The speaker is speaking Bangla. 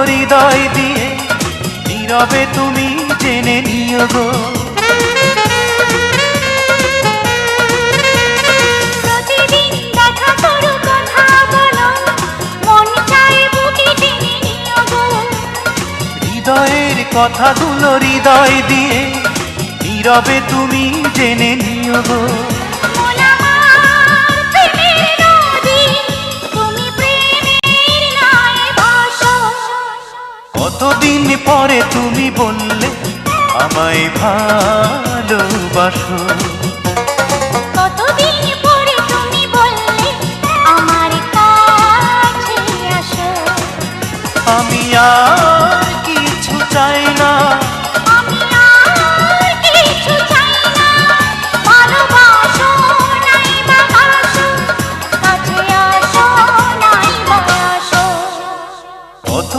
হৃদয় দিয়ে, নীরবে তুমি জেনে নিও গো। প্রতিদিন দেখা করো, কথা বলো, মন চায় বুকে টেনে নিও গো। হৃদয়ের কথাগুলো হৃদয় দিয়ে, নীরবে তুমি জেনে নিও গো। মন আমার প্রেমের নদী, তুমি প্রেমের নায়ে ভাসো। কতদিন পরে তুমি বললে আমায় ভালোবাসো। কতদিন পরে তুমি বললে আমার কাছে আসো। আমি আর কিছু চাই না,